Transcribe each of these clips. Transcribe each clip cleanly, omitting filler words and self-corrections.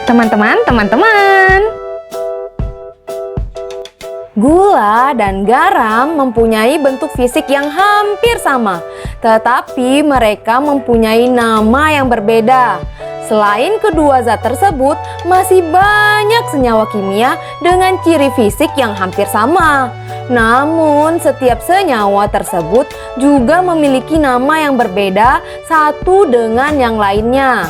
Teman-teman. Gula dan garam mempunyai bentuk fisik yang hampir sama, tetapi mereka mempunyai nama yang berbeda. Selain kedua zat tersebut, masih banyak senyawa kimia dengan ciri fisik yang hampir sama. Namun, setiap senyawa tersebut juga memiliki nama yang berbeda satu dengan yang lainnya.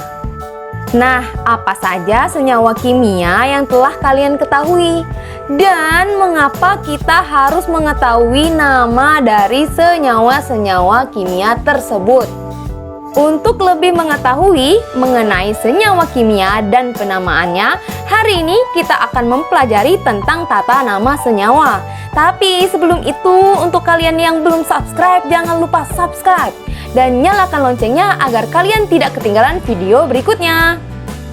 Nah, apa saja senyawa kimia yang telah kalian ketahui? Dan mengapa kita harus mengetahui nama dari senyawa-senyawa kimia tersebut? Untuk lebih mengetahui mengenai senyawa kimia dan penamaannya, hari ini kita akan mempelajari tentang tata nama senyawa. Tapi sebelum itu, untuk kalian yang belum subscribe, jangan lupa subscribe dan nyalakan loncengnya agar kalian tidak ketinggalan video berikutnya.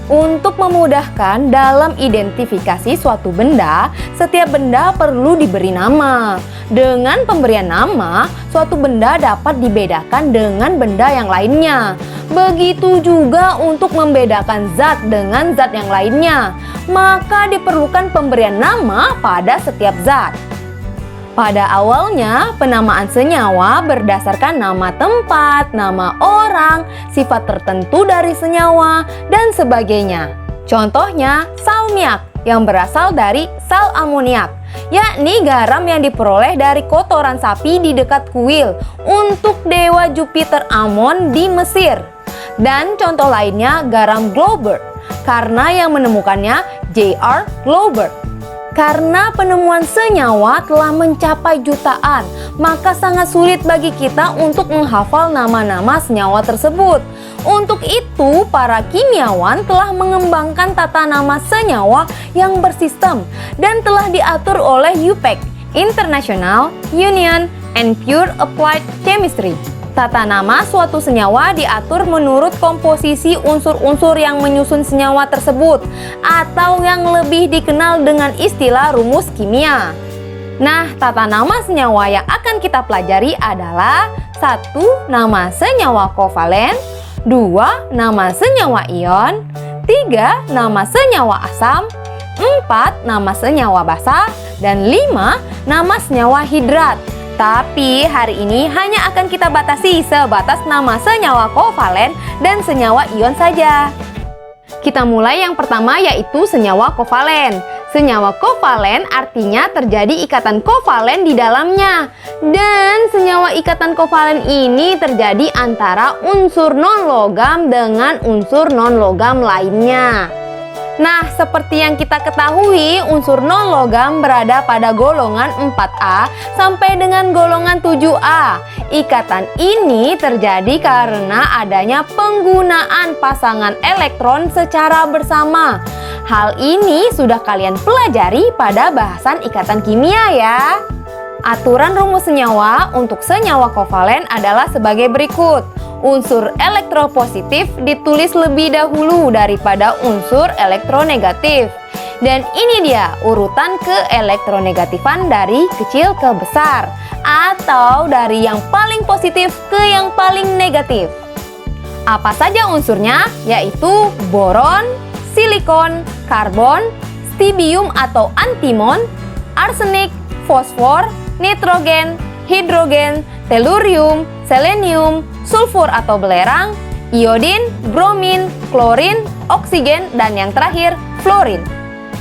Untuk memudahkan dalam identifikasi suatu benda, setiap benda perlu diberi nama. Dengan pemberian nama, suatu benda dapat dibedakan dengan benda yang lainnya. Begitu juga untuk membedakan zat dengan zat yang lainnya, maka diperlukan pemberian nama pada setiap zat. Pada awalnya, penamaan senyawa berdasarkan nama tempat, nama orang, sifat tertentu dari senyawa, dan sebagainya. Contohnya, salmiak yang berasal dari sal amoniak, yakni garam yang diperoleh dari kotoran sapi di dekat kuil untuk dewa Jupiter Amon di Mesir. Dan contoh lainnya, garam Glauber, karena yang menemukannya J.R. Glauber. Karena penemuan senyawa telah mencapai jutaan, maka sangat sulit bagi kita untuk menghafal nama-nama senyawa tersebut. Untuk itu, para kimiawan telah mengembangkan tata nama senyawa yang bersistem dan telah diatur oleh UPAC, International Union and Pure Applied Chemistry. Tata nama suatu senyawa diatur menurut komposisi unsur-unsur yang menyusun senyawa tersebut, atau yang lebih dikenal dengan istilah rumus kimia. Nah, tata nama senyawa yang akan kita pelajari adalah 1. Nama senyawa kovalen, 2. Nama senyawa ion, 3. Nama senyawa asam, 4. Nama senyawa basa, dan 5. Nama senyawa hidrat. Tapi hari ini hanya akan kita batasi sebatas nama senyawa kovalen dan senyawa ion saja. Kita mulai yang pertama, yaitu senyawa kovalen. Senyawa kovalen artinya terjadi ikatan kovalen di dalamnya. Dan senyawa ikatan kovalen ini terjadi antara unsur non-logam dengan unsur non-logam lainnya. Nah, seperti yang kita ketahui, unsur non-logam berada pada golongan 4A sampai dengan golongan 7A. Ikatan ini terjadi karena adanya penggunaan pasangan elektron secara bersama. Hal ini sudah kalian pelajari pada bahasan ikatan kimia ya. Aturan rumus senyawa untuk senyawa kovalen adalah sebagai berikut. Unsur elektropositif ditulis lebih dahulu daripada unsur elektronegatif. Dan ini dia urutan keelektronegatifan dari kecil ke besar, atau dari yang paling positif ke yang paling negatif. Apa saja unsurnya? Yaitu boron, silikon, karbon, stibium atau antimon, arsenik, fosfor, nitrogen, hidrogen, tellurium, selenium, sulfur atau belerang, iodin, bromin, klorin, oksigen, dan yang terakhir, fluorin.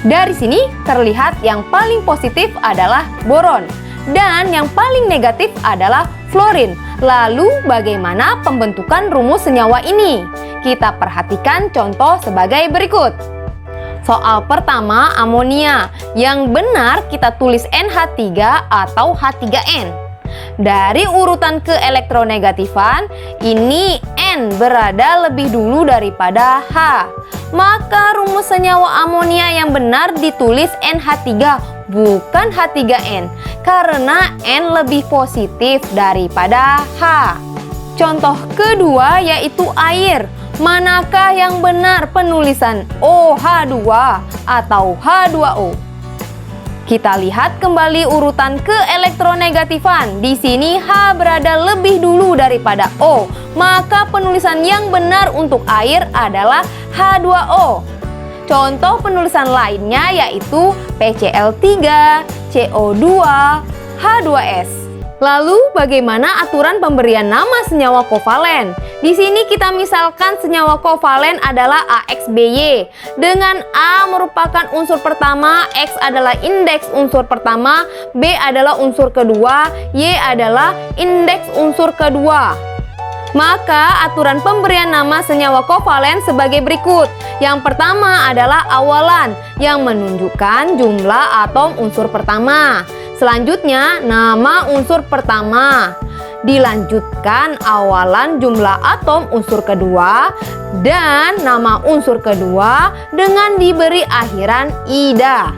Dari sini terlihat yang paling positif adalah boron dan yang paling negatif adalah fluorin. Lalu bagaimana pembentukan rumus senyawa ini? Kita perhatikan contoh sebagai berikut. Soal pertama, amonia. Yang benar kita tulis NH3 atau H3N. Dari urutan keelektronegatifan, ini N berada lebih dulu daripada H. Maka rumus senyawa amonia yang benar ditulis NH3, bukan H3N, karena N lebih positif daripada H. Contoh kedua yaitu air. Manakah yang benar penulisan OH2 atau H2O? Kita lihat kembali urutan keelektronegatifan. Di sini H berada lebih dulu daripada O, maka penulisan yang benar untuk air adalah H2O. Contoh penulisan lainnya yaitu PCl3, CO2, H2S. Lalu bagaimana aturan pemberian nama senyawa kovalen? Di sini kita misalkan senyawa kovalen adalah AXBY. Dengan A merupakan unsur pertama, X adalah indeks unsur pertama, B adalah unsur kedua, Y adalah indeks unsur kedua. Maka aturan pemberian nama senyawa kovalen sebagai berikut. Yang pertama adalah awalan yang menunjukkan jumlah atom unsur pertama. Selanjutnya nama unsur pertama. Dilanjutkan awalan jumlah atom unsur kedua dan nama unsur kedua dengan diberi akhiran ida.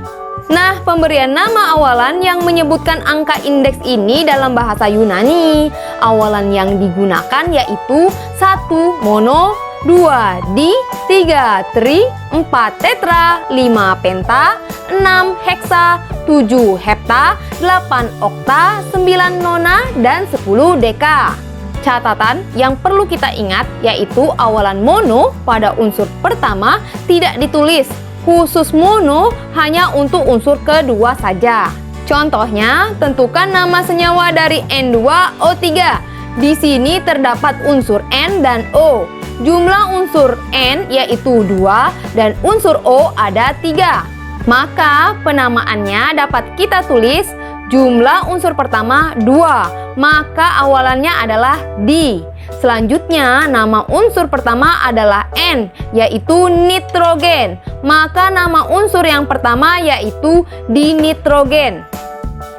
Nah, pemberian nama awalan yang menyebutkan angka indeks ini dalam bahasa Yunani. Awalan yang digunakan yaitu 1 mono, 2 di, 3 tri, 4 tetra, 5 penta, 6 heksa, 7 hepta, 8 okta, 9 nona, dan 10 deka. Catatan yang perlu kita ingat yaitu awalan mono pada unsur pertama tidak ditulis. Khusus mono hanya untuk unsur kedua saja. Contohnya, tentukan nama senyawa dari N2O3. Di sini terdapat unsur N dan O. Jumlah unsur N yaitu 2 dan unsur O ada 3. Maka penamaannya dapat kita tulis jumlah unsur pertama 2, maka awalannya adalah di. Selanjutnya nama unsur pertama adalah N, yaitu nitrogen. Maka nama unsur yang pertama yaitu dinitrogen.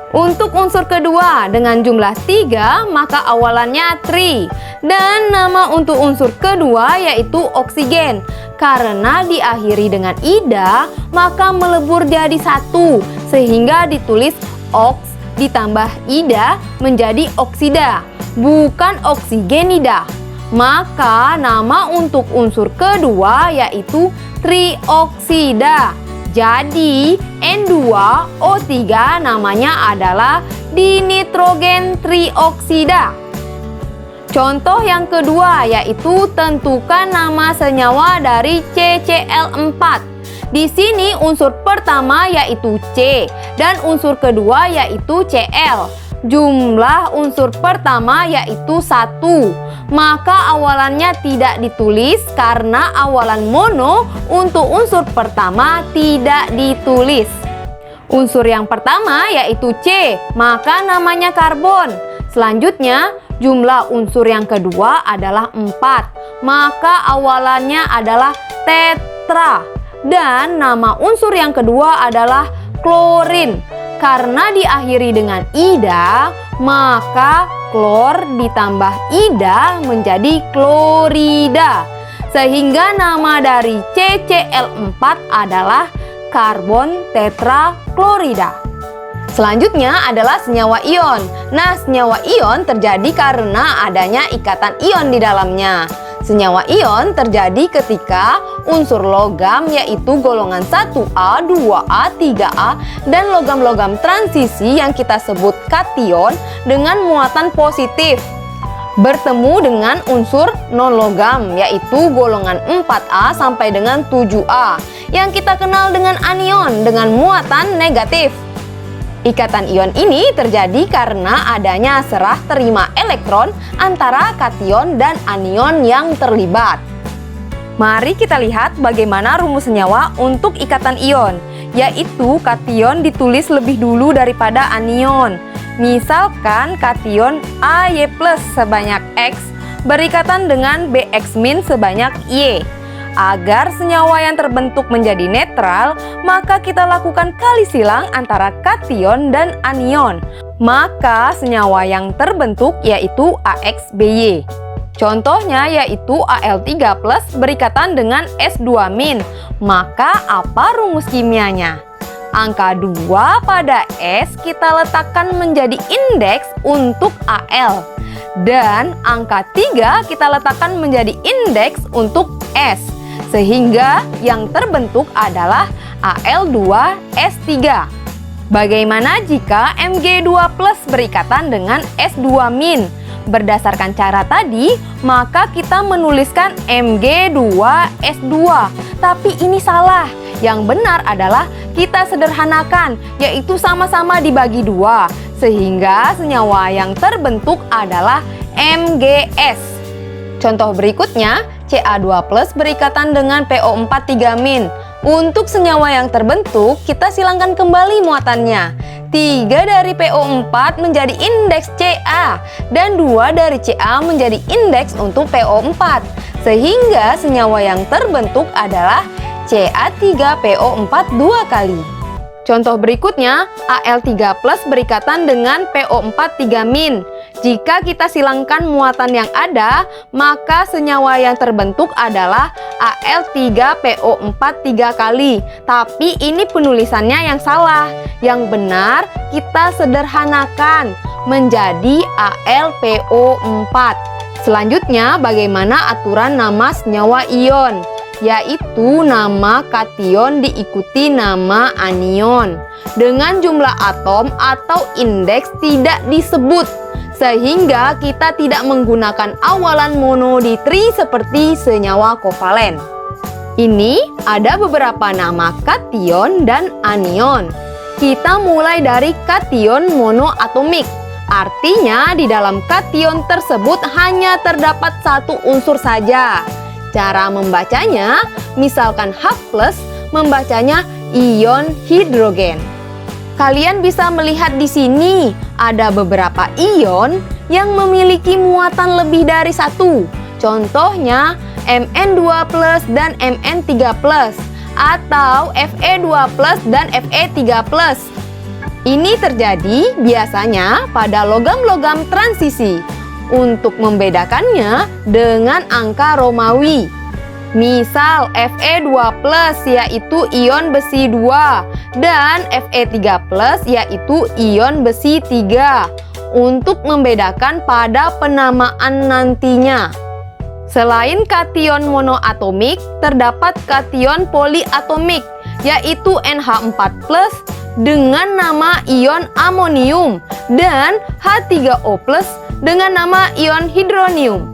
Untuk unsur kedua dengan jumlah 3, maka awalannya tri. Dan nama untuk unsur kedua yaitu oksigen. Karena diakhiri dengan ida, maka melebur jadi 1, sehingga ditulis oks ditambah ida menjadi oksida, bukan oksigenida. Maka nama untuk unsur kedua yaitu trioksida. Jadi N2O3 namanya adalah dinitrogen trioksida. Contoh yang kedua yaitu tentukan nama senyawa dari CCl4. Di sini unsur pertama yaitu C dan unsur kedua yaitu Cl. Jumlah unsur pertama yaitu 1. Maka awalannya tidak ditulis karena awalan mono untuk unsur pertama tidak ditulis. Unsur yang pertama yaitu C, maka namanya karbon. Selanjutnya, jumlah unsur yang kedua adalah 4, maka awalannya adalah tetra. Dan nama unsur yang kedua adalah klorin. Karena diakhiri dengan ida, maka klor ditambah ida menjadi klorida. Sehingga nama dari CCl4 adalah karbon tetraklorida. Selanjutnya adalah senyawa ion. Nah, senyawa ion terjadi karena adanya ikatan ion di dalamnya. Senyawa ion terjadi ketika unsur logam yaitu golongan 1A, 2A, 3A dan logam-logam transisi yang kita sebut kation dengan muatan positif bertemu dengan unsur non-logam yaitu golongan 4A sampai dengan 7A yang kita kenal dengan anion dengan muatan negatif. Ikatan ion ini terjadi karena adanya serah terima elektron antara kation dan anion yang terlibat. Mari kita lihat bagaimana rumus senyawa untuk ikatan ion, yaitu kation ditulis lebih dulu daripada anion. Misalkan kation AY+ sebanyak X berikatan dengan BX- sebanyak Y. Agar senyawa yang terbentuk menjadi netral, maka kita lakukan kali silang antara kation dan anion. Maka senyawa yang terbentuk yaitu AXBY. Contohnya yaitu Al3+ berikatan dengan S2-. Maka apa rumus kimianya? Angka 2 pada S kita letakkan menjadi indeks untuk Al. Dan angka 3 kita letakkan menjadi indeks untuk S. Sehingga yang terbentuk adalah Al2S3. Bagaimana jika Mg2+ berikatan dengan S2-? Berdasarkan cara tadi, maka kita menuliskan Mg2S2. Tapi ini salah. Yang benar adalah kita sederhanakan, yaitu sama-sama dibagi 2. Sehingga senyawa yang terbentuk adalah Mgs. Contoh berikutnya, Ca2+ berikatan dengan PO4 3-. Untuk senyawa yang terbentuk, kita silangkan kembali muatannya. 3 dari PO4 menjadi indeks Ca, dan 2 dari Ca menjadi indeks untuk PO4. Sehingga senyawa yang terbentuk adalah Ca3PO4 2 kali. Contoh berikutnya, Al3+ berikatan dengan PO4 3-. Jika kita silangkan muatan yang ada, maka senyawa yang terbentuk adalah Al3PO4 3 kali. Tapi ini penulisannya yang salah. Yang benar, kita sederhanakan menjadi AlPO4. Selanjutnya, bagaimana aturan nama senyawa ion? Yaitu nama kation diikuti nama anion. Dengan jumlah atom atau indeks tidak disebut, sehingga kita tidak menggunakan awalan mono di tri seperti senyawa kovalen. Ini ada beberapa nama kation dan anion. Kita mulai dari kation monoatomik. Artinya di dalam kation tersebut hanya terdapat satu unsur saja. Cara membacanya, misalkan H+, membacanya ion hidrogen. Kalian bisa melihat di sini ada beberapa ion yang memiliki muatan lebih dari satu. Contohnya Mn2+ dan Mn3+, atau Fe2+ dan Fe3+. Ini terjadi biasanya pada logam-logam transisi. Untuk membedakannya dengan angka Romawi. Misal Fe2+ yaitu ion besi 2 dan Fe3+ yaitu ion besi 3. Untuk membedakan pada penamaan nantinya. Selain kation monoatomik, terdapat kation poliatomik yaitu NH4+ dengan nama ion amonium dan H3O+ dengan nama ion hidronium.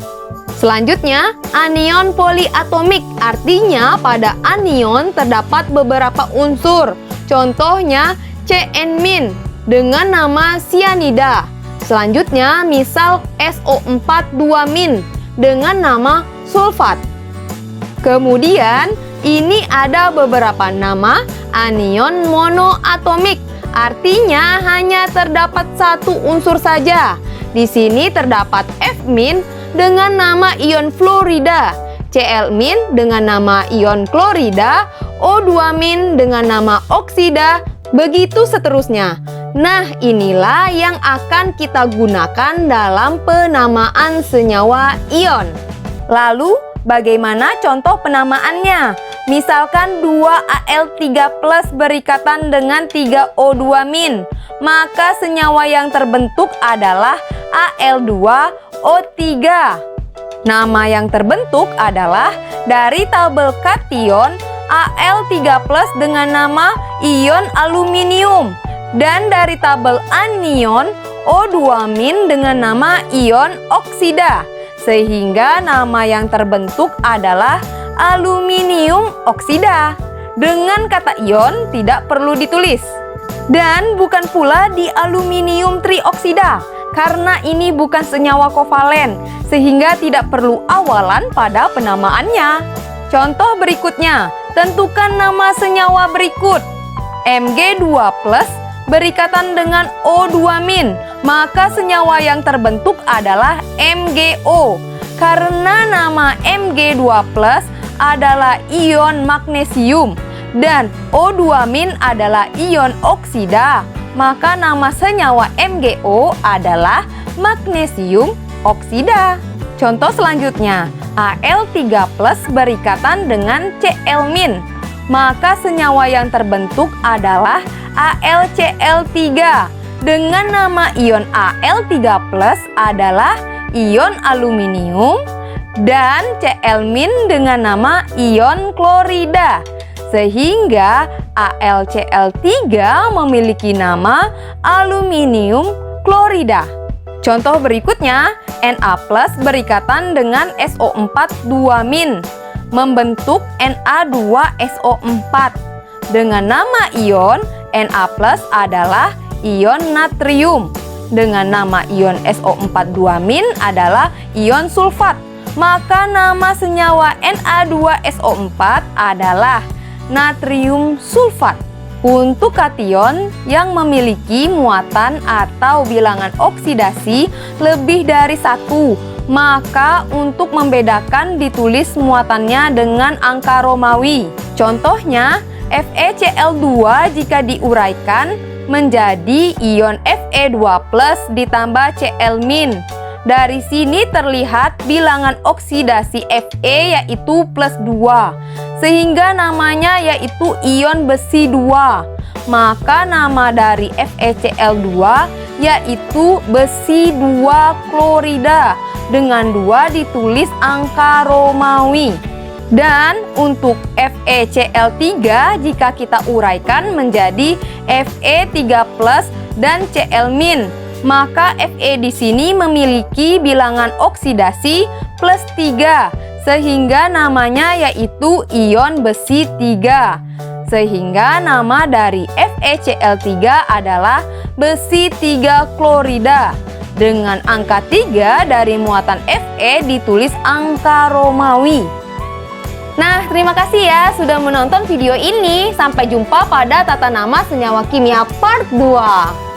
Selanjutnya, anion poliatomik, artinya pada anion terdapat beberapa unsur. Contohnya Cn- dengan nama cyanida. Selanjutnya, misal SO4 2- dengan nama sulfat. Kemudian, ini ada beberapa nama anion monoatomik, artinya hanya terdapat satu unsur saja. Di sini terdapat F- dengan nama ion fluorida, Cl- dengan nama ion klorida, O2- dengan nama oksida, begitu seterusnya. Nah, inilah yang akan kita gunakan dalam penamaan senyawa ion. Lalu, bagaimana contoh penamaannya? Misalkan 2Al3+ berikatan dengan 3O2-, maka senyawa yang terbentuk adalah Al2O3. Nama yang terbentuk adalah dari tabel kation Al3+ dengan nama ion aluminium dan dari tabel anion O2- dengan nama ion oksida. Sehingga nama yang terbentuk adalah aluminium oksida. Dengan kata ion tidak perlu ditulis. Dan bukan pula di aluminium trioksida, karena ini bukan senyawa kovalen, sehingga tidak perlu awalan pada penamaannya. Contoh berikutnya, tentukan nama senyawa berikut. Mg2+ berikatan dengan O2-, maka senyawa yang terbentuk adalah MgO. Karena nama Mg2+ adalah ion magnesium dan O2- adalah ion oksida, maka nama senyawa MgO adalah magnesium oksida. Contoh selanjutnya, Al3+ berikatan dengan Cl-, maka senyawa yang terbentuk adalah AlCl3 dengan nama ion Al3+ adalah ion aluminium dan Cl- dengan nama ion klorida. Sehingga AlCl3 memiliki nama aluminium klorida. Contoh berikutnya, Na+ berikatan dengan SO4 2- membentuk Na2SO4. Dengan nama ion, Na+ adalah ion natrium. Dengan nama ion SO4 2- adalah ion sulfat. Maka nama senyawa Na2SO4 adalah natrium sulfat. Untuk kation yang memiliki muatan atau bilangan oksidasi lebih dari 1, maka untuk membedakan ditulis muatannya dengan angka Romawi. Contohnya, FeCl2 jika diuraikan menjadi ion Fe2+ ditambah Cl-. Dari sini terlihat bilangan oksidasi Fe yaitu +2, sehingga namanya yaitu ion besi 2. Maka nama dari FeCl2 yaitu besi 2 klorida dengan 2 ditulis angka Romawi. Dan untuk FeCl3 jika kita uraikan menjadi Fe3+ dan Cl-, maka Fe di sini memiliki bilangan oksidasi +3, sehingga namanya yaitu ion besi 3. Sehingga nama dari FeCl3 adalah besi 3 klorida. Dengan angka 3 dari muatan Fe ditulis angka Romawi. Nah, terima kasih ya sudah menonton video ini. Sampai jumpa pada tata nama senyawa kimia part 2.